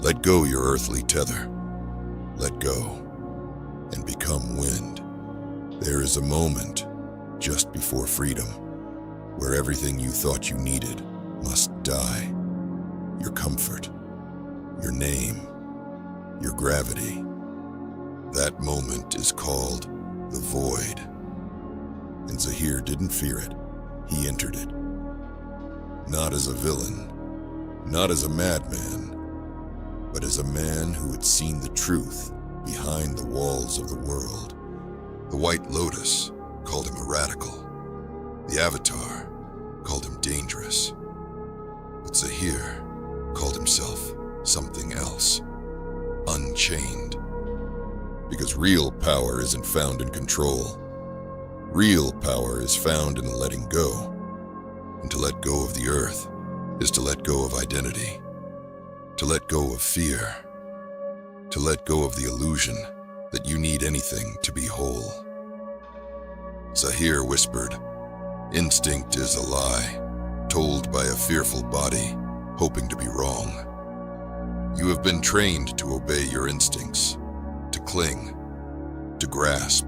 Let go your earthly tether. Let go and become wind. There is a moment just before freedom where everything you thought you needed must die. Your comfort, your name, your gravity. That moment is called the void. And Zaheer didn't fear it. He entered it. Not as a villain, not as a madman, but as a man who had seen the truth behind the walls of the world. The White Lotus called him a radical. The Avatar called him dangerous. But Zaheer called himself something else, unchained. Because real power isn't found in control. Real power is found in letting go. And to let go of the earth is to let go of identity, to let go of fear, to let go of the illusion that you need anything to be whole. Zaheer whispered, "Instinct is a lie, told by a fearful body, hoping to be wrong. You have been trained to obey your instincts, to cling, to grasp,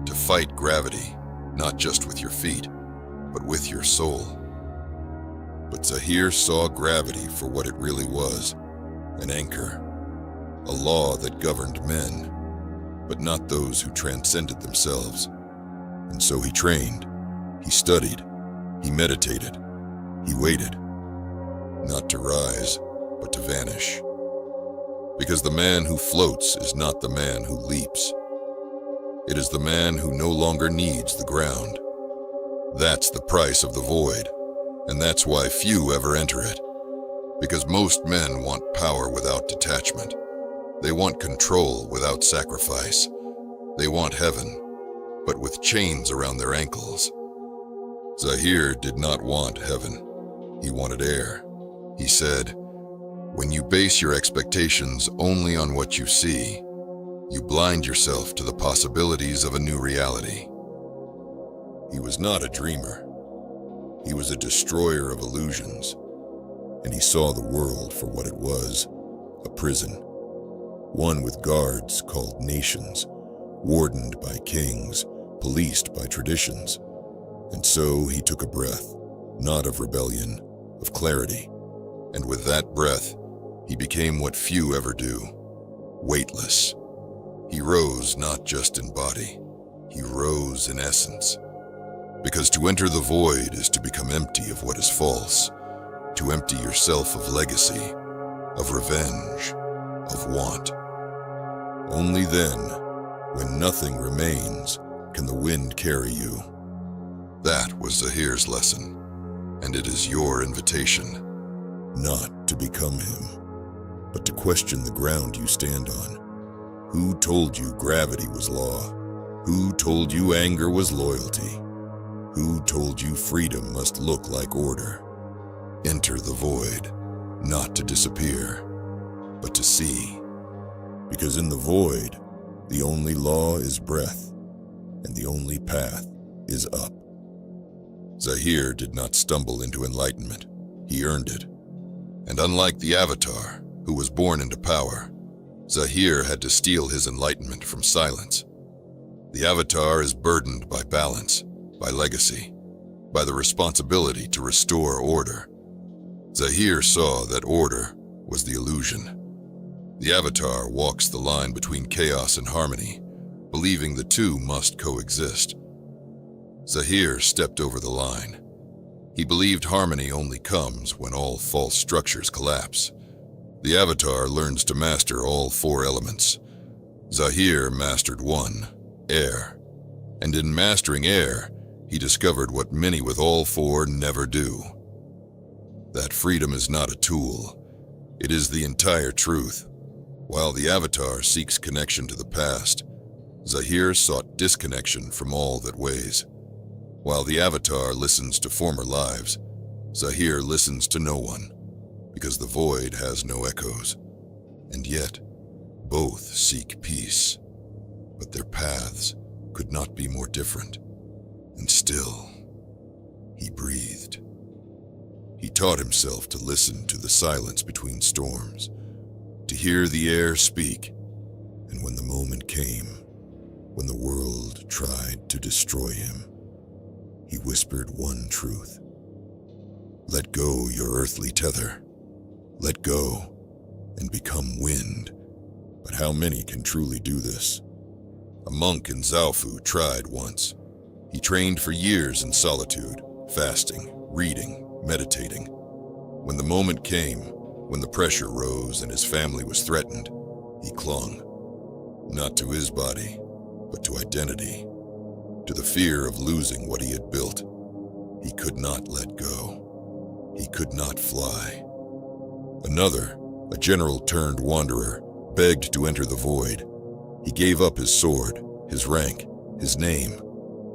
to fight gravity, not just with your feet, but with your soul." But Zaheer saw gravity for what it really was, an anchor, a law that governed men, but not those who transcended themselves. And so he trained, he studied, he meditated, he waited, not to rise, but to vanish. Because the man who floats is not the man who leaps. It is the man who no longer needs the ground. That's the price of the void, and that's why few ever enter it. Because most men want power without detachment. They want control without sacrifice. They want heaven, but with chains around their ankles. Zaheer did not want heaven. He wanted air. He said, "When you base your expectations only on what you see, you blind yourself to the possibilities of a new reality." He was not a dreamer. He was a destroyer of illusions, and he saw the world for what it was, a prison, one with guards called nations, wardened by kings, policed by traditions. And so he took a breath, not of rebellion, of clarity, and with that breath, he became what few ever do, weightless. He rose not just in body, he rose in essence. Because to enter the void is to become empty of what is false, to empty yourself of legacy, of revenge, of want. Only then, when nothing remains, can the wind carry you. That was Zaheer's lesson, and it is your invitation. Not to become him, but to question the ground you stand on. Who told you gravity was law? Who told you anger was loyalty? Who told you freedom must look like order? Enter the void, not to disappear, but to see. Because in the void, the only law is breath, and the only path is up. Zaheer did not stumble into enlightenment. He earned it. And unlike the Avatar, who was born into power, Zaheer had to steal his enlightenment from silence. The Avatar is burdened by balance, by legacy, by the responsibility to restore order. Zaheer saw that order was the illusion. The Avatar walks the line between chaos and harmony, believing the two must coexist. Zaheer stepped over the line. He believed harmony only comes when all false structures collapse. The Avatar learns to master all four elements. Zaheer mastered one, air. And in mastering air, he discovered what many with all four never do. That freedom is not a tool. It is the entire truth. While the Avatar seeks connection to the past, Zaheer sought disconnection from all that weighs. While the Avatar listens to former lives, Zaheer listens to no one, because the void has no echoes. And yet, both seek peace, but their paths could not be more different. And still, he breathed. He taught himself to listen to the silence between storms, to hear the air speak. And when the moment came, when the world tried to destroy him, he whispered one truth. Let go your earthly tether. Let go and become wind. But how many can truly do this? A monk in Zaofu tried once. He trained for years in solitude, fasting, reading, meditating. When the moment came, when the pressure rose and his family was threatened, he clung, not to his body, but to identity, to the fear of losing what he had built. He could not let go. He could not fly. Another, a general turned wanderer, begged to enter the void. He gave up his sword, his rank, his name,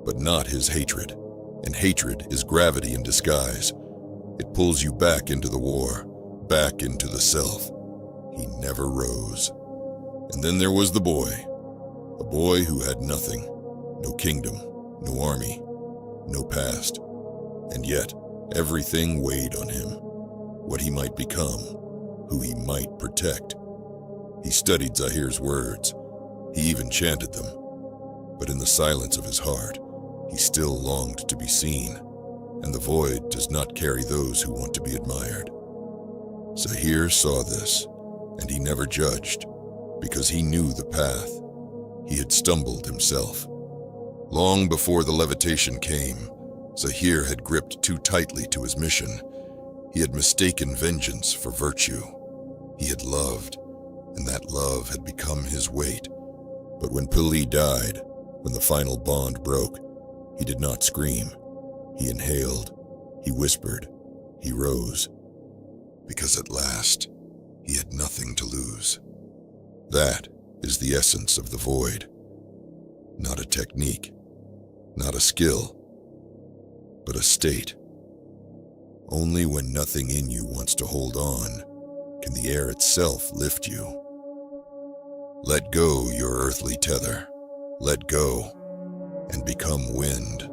but not his hatred. And hatred is gravity in disguise. It pulls you back into the war, back into the self. He never rose. And then there was the boy. A boy who had nothing, no kingdom, no army, no past. And yet, everything weighed on him. What he might become, who he might protect. He studied Zaheer's words. He even chanted them. But in the silence of his heart, he still longed to be seen. And the void does not carry those who want to be admired. Zaheer saw this, and he never judged, because he knew the path. He had stumbled himself. Long before the levitation came, Zaheer had gripped too tightly to his mission. He had mistaken vengeance for virtue. He had loved, and that love had become his weight. But when Pili died, when the final bond broke, he did not scream. He inhaled, he whispered, he rose. Because at last, he had nothing to lose. That is the essence of the void. Not a technique, not a skill, but a state. Only when nothing in you wants to hold on can the air itself lift you. Let go your earthly tether. Let go and become wind,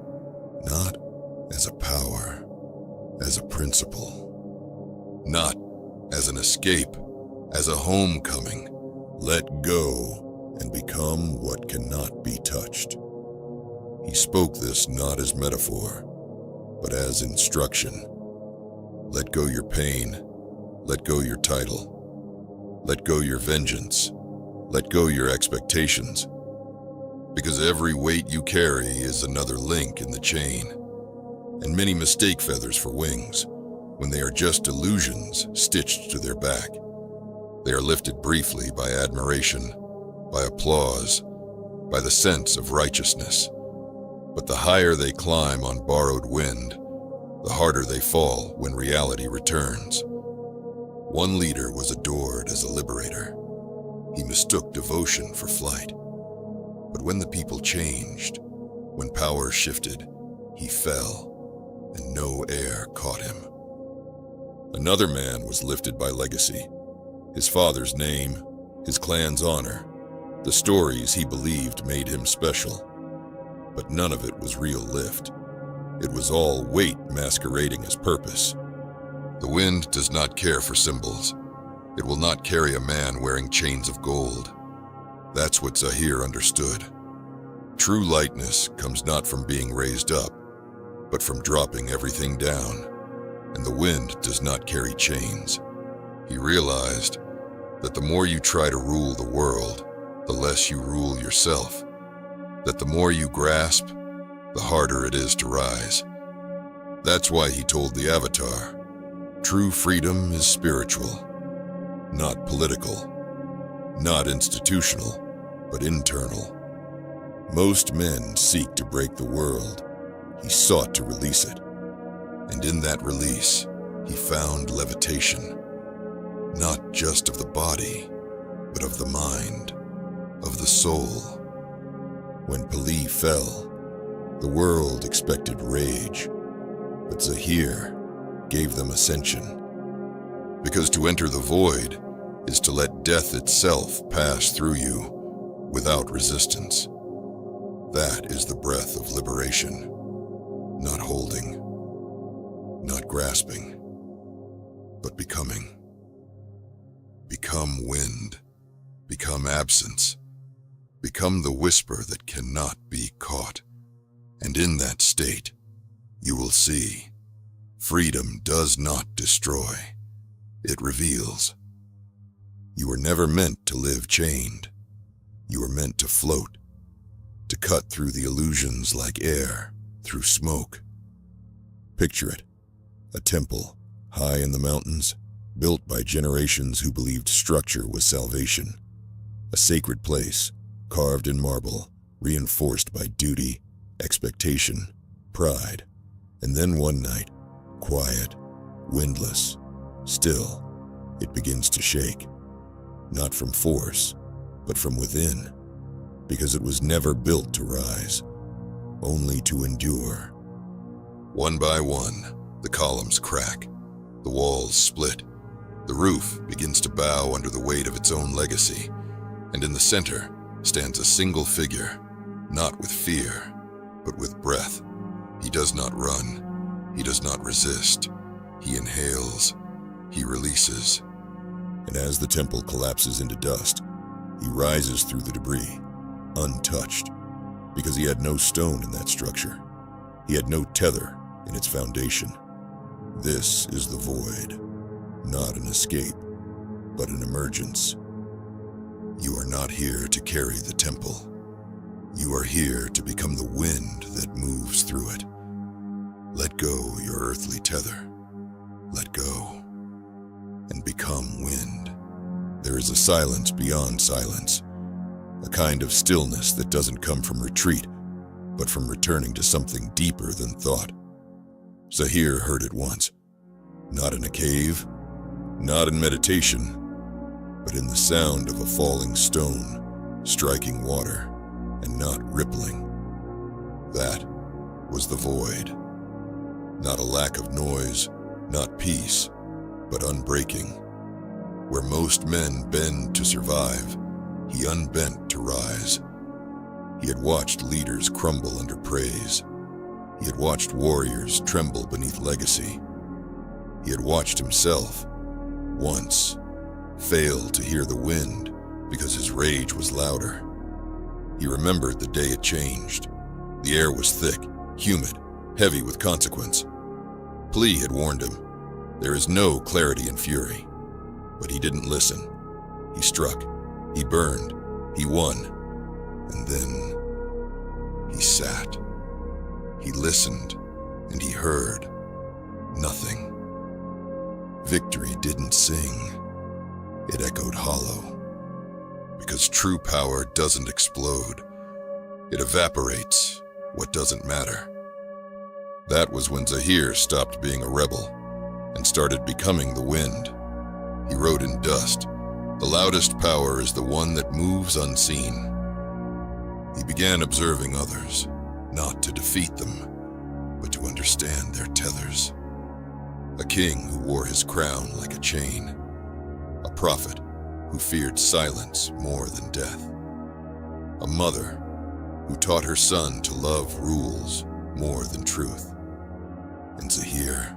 not as a power, as a principle. Not as an escape, as a homecoming. Let go and become what cannot be touched. He spoke this not as metaphor, but as instruction. Let go your pain. Let go your title. Let go your vengeance. Let go your expectations. Because every weight you carry is another link in the chain. And many mistake feathers for wings, when they are just illusions stitched to their back. They are lifted briefly by admiration, by applause, by the sense of righteousness. But the higher they climb on borrowed wind, the harder they fall when reality returns. One leader was adored as a liberator. He mistook devotion for flight. But when the people changed, when power shifted, he fell, and no air caught him. Another man was lifted by legacy. His father's name, his clan's honor, the stories he believed made him special. But none of it was real lift. It was all weight masquerading as purpose. The wind does not care for symbols. It will not carry a man wearing chains of gold. That's what Zaheer understood. True lightness comes not from being raised up, but from dropping everything down. And the wind does not carry chains. He realized that the more you try to rule the world, the less you rule yourself. That the more you grasp, the harder it is to rise. That's why he told the Avatar, true freedom is spiritual, not political, not institutional, but internal. Most men seek to break the world. He sought to release it. And in that release, he found levitation, not just of the body, but of the mind, of the soul. When Pili fell, the world expected rage, but Zaheer gave them ascension. Because to enter the void is to let death itself pass through you without resistance. That is the breath of liberation, not holding, not grasping, but becoming. become wind, become absence, become the whisper that cannot be caught. And in that state, you will see, freedom does not destroy, it reveals. You were never meant to live chained. You were meant to float, to cut through the illusions like air through smoke. Picture it, a temple high in the mountains, built by generations who believed structure was salvation. A sacred place, carved in marble, reinforced by duty, expectation, pride. And then one night, quiet, windless, still, it begins to shake. Not from force, but from within, because it was never built to rise, only to endure. One by one, the columns crack, the walls split, the roof begins to bow under the weight of its own legacy, and in the center stands a single figure, not with fear, but with breath. He does not run, he does not resist, he inhales, he releases. And as the temple collapses into dust, he rises through the debris, untouched, because he had no stone in that structure. He had no tether in its foundation. This is the void, not an escape, but an emergence. You are not here to carry the temple. You are here to become the wind that moves through it. Let go your earthly tether. Let go and become wind. There is a silence beyond silence, a kind of stillness that doesn't come from retreat, but from returning to something deeper than thought. Zaheer heard it once, not in a cave, not in meditation, but in the sound of a falling stone striking water and not rippling. That was the void. Not a lack of noise, not peace, but unbreaking. Where most men bend to survive, he unbent to rise. He had watched leaders crumble under praise. He had watched warriors tremble beneath legacy. He had watched himself, once, fail to hear the wind because his rage was louder. He remembered the day it changed. The air was thick, humid, heavy with consequence. Plea had warned him, there is no clarity in fury. But he didn't listen. He struck, he burned, he won, and then he sat. He listened, and he heard nothing. Victory didn't sing. It echoed hollow. Because true power doesn't explode. It evaporates what doesn't matter. That was when Zaheer stopped being a rebel and started becoming the wind. He wrote in dust, "The loudest power is the one that moves unseen." He began observing others, not to defeat them, but to understand their tethers. A king who wore his crown like a chain. A prophet who feared silence more than death. A mother who taught her son to love rules more than truth. And Zaheer,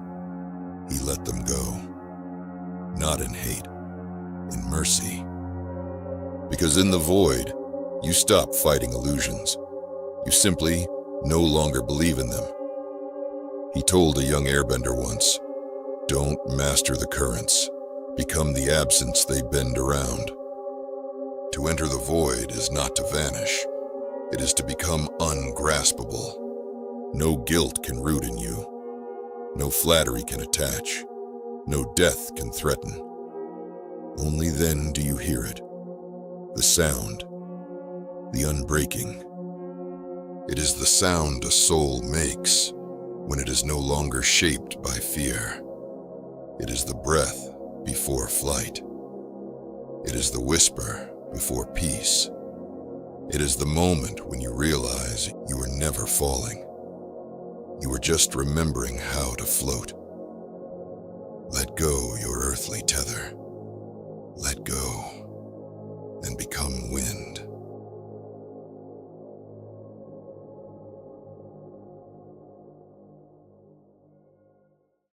he let them go. Not in hate, in mercy. Because in the void, you stop fighting illusions. You simply no longer believe in them. He told a young airbender once, "Don't master the currents, become the absence they bend around." To enter the void is not to vanish, it is to become ungraspable. No guilt can root in you. No flattery can attach. No death can threaten. Only then do you hear it. The sound. The unbreaking. It is the sound a soul makes when it is no longer shaped by fear. It is the breath before flight. It is the whisper before peace. It is the moment when you realize you are never falling. You are just remembering how to float. Let go your earthly tether. Let go and become wind.